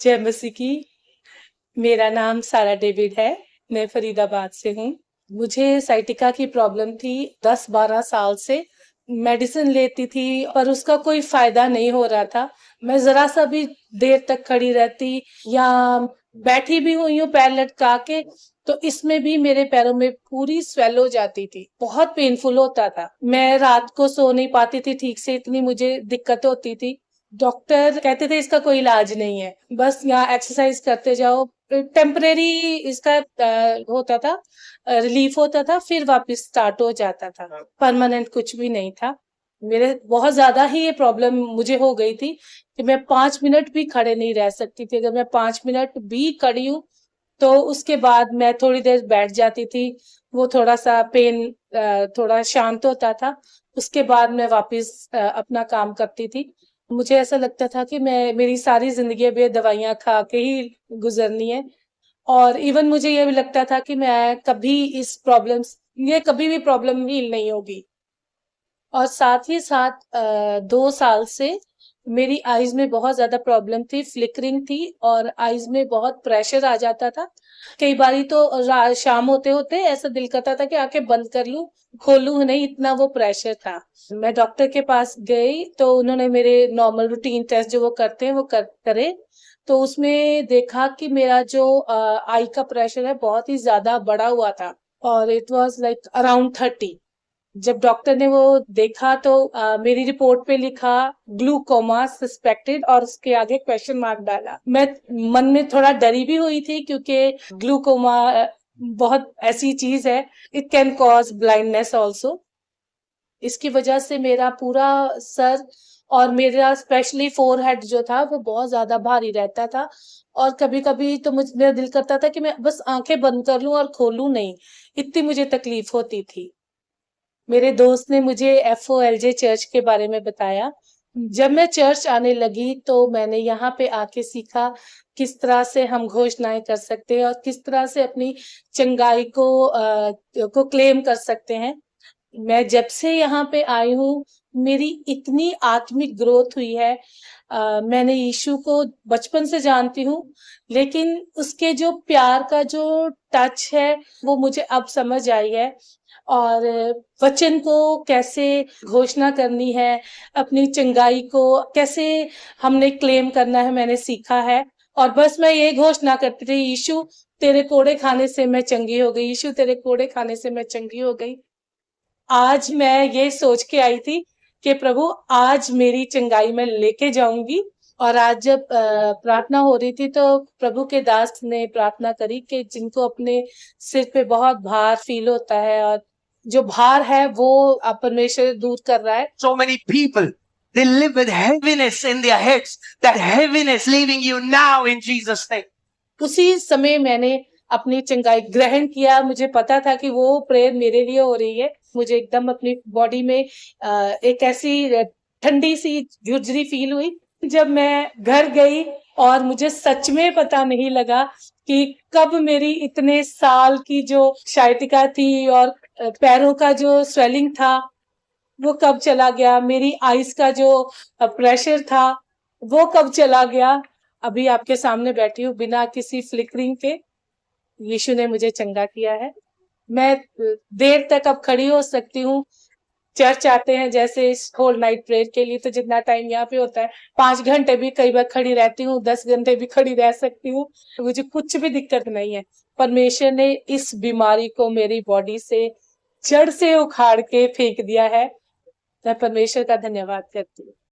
जय मसीह की। मेरा नाम सारा डेविड है। मैं फरीदाबाद से हूँ। मुझे साइटिका की प्रॉब्लम थी 10-12 साल से। मेडिसिन लेती थी पर उसका कोई फायदा नहीं हो रहा था। मैं जरा सा भी देर तक खड़ी रहती या बैठी भी हुई हूँ पैर लटका के, तो इसमें भी मेरे पैरों में पूरी स्वेल हो जाती थी। बहुत पेनफुल होता था। मैं रात को सो नहीं पाती थी ठीक से, इतनी मुझे दिक्कत होती थी। डॉक्टर कहते थे इसका कोई इलाज नहीं है, बस यहाँ एक्सरसाइज करते जाओ। टेम्परेरी इसका होता था, रिलीफ होता था, फिर वापस स्टार्ट हो जाता था। परमानेंट कुछ भी नहीं था। मेरे बहुत ज्यादा ही ये प्रॉब्लम मुझे हो गई थी कि मैं 5 मिनट भी खड़े नहीं रह सकती थी। अगर मैं 5 मिनट भी खड़ी हूँ तो उसके बाद मैं थोड़ी देर बैठ जाती थी। वो थोड़ा सा पेन थोड़ा शांत होता था। उसके बाद मैं वापस अपना काम करती थी। मुझे ऐसा लगता था कि मेरी सारी जिंदगी अब ये दवाइयां खा के ही गुजरनी है। और इवन मुझे ये भी लगता था कि मैं कभी ये कभी भी प्रॉब्लम हील नहीं होगी। और साथ ही साथ 2 साल से मेरी आईज में बहुत ज्यादा प्रॉब्लम थी, फ्लिकरिंग थी, और आईज में बहुत प्रेशर आ जाता था। कई बारी तो शाम होते होते ऐसा दिल करता था कि आंखें बंद कर लूं, खोलूं नहीं, इतना वो प्रेशर था। मैं डॉक्टर के पास गई तो उन्होंने मेरे नॉर्मल रूटीन टेस्ट जो वो करते हैं वो करे। तो उसमें देखा कि मेरा जो आई का प्रेशर है बहुत ही ज्यादा बढ़ा हुआ था, और इट वाज लाइक अराउंड 30। जब डॉक्टर ने वो देखा तो मेरी रिपोर्ट पे लिखा ग्लूकोमा सस्पेक्टेड, और उसके आगे क्वेश्चन मार्क डाला। मैं मन में थोड़ा डरी भी हुई थी क्योंकि ग्लूकोमा बहुत ऐसी चीज है, it can cause blindness also. इसकी वजह से मेरा पूरा सर और मेरा स्पेशली फोरहेड जो था वो बहुत ज्यादा भारी रहता था। और कभी कभी तो मेरा दिल करता था कि मैं बस आंखें बंद कर लूं और खोलूं नहीं, इतनी मुझे तकलीफ होती थी। मेरे दोस्त ने मुझे FOLJ चर्च के बारे में बताया। जब मैं चर्च आने लगी तो मैंने यहाँ पे आके सीखा किस तरह से हम घोषणाएं कर सकते हैं और किस तरह से अपनी चंगाई को क्लेम कर सकते हैं। मैं जब से यहाँ पे आई हूँ मेरी इतनी आत्मिक ग्रोथ हुई है। मैंने यीशु को बचपन से जानती हूँ, लेकिन उसके जो प्यार का जो टच है वो मुझे अब समझ आई है। और वचन को कैसे घोषणा करनी है, अपनी चंगाई को कैसे हमने क्लेम करना है, मैंने सीखा है। और बस मैं ये घोषणा करती थी, यीशु तेरे कोड़े खाने से मैं चंगी हो गई, यीशु तेरे कोड़े खाने से मैं चंगी हो गई। आज मैं ये सोच के आई थी कि प्रभु आज मेरी चंगाई मैं लेके जाऊंगी। और आज जब प्रार्थना हो रही थी तो प्रभु के दास ने प्रार्थना करी कि जिनको अपने सिर पे बहुत भार फील होता है, और जो भार है वो परमेश्वर दूर कर रहा है। So many people, they live with heaviness in their heads. That heaviness leaving you now in Jesus' name. उसी समय मैंने अपनी चंगाई ग्रहण किया। मुझे पता था कि वो प्रेयर मेरे लिए हो रही है। मुझे एकदम अपनी बॉडी में एक ऐसी ठंडी सी झुरझुरी फील हुई। जब मैं घर गई और मुझे सच में पता नहीं लगा कि कब मेरी इतने साल की जो शाइटिका थी और पैरों का जो स्वेलिंग था वो कब चला गया, मेरी आइस का जो प्रेशर था वो कब चला गया। अभी आपके सामने बैठी हूँ बिना किसी फ्लिकरिंग के। यीशु ने मुझे चंगा किया है। मैं देर तक अब खड़ी हो सकती हूँ। चर्च आते हैं जैसे होल नाइट प्रेयर के लिए, तो जितना टाइम यहाँ पे होता है 5 घंटे भी कई बार खड़ी रहती हूँ, 10 घंटे भी खड़ी रह सकती हूँ। मुझे कुछ भी दिक्कत नहीं है। परमेश्वर ने इस बीमारी को मेरी बॉडी से जड़ से उखाड़ के फेंक दिया है। मैं परमेश्वर का धन्यवाद करती हूँ।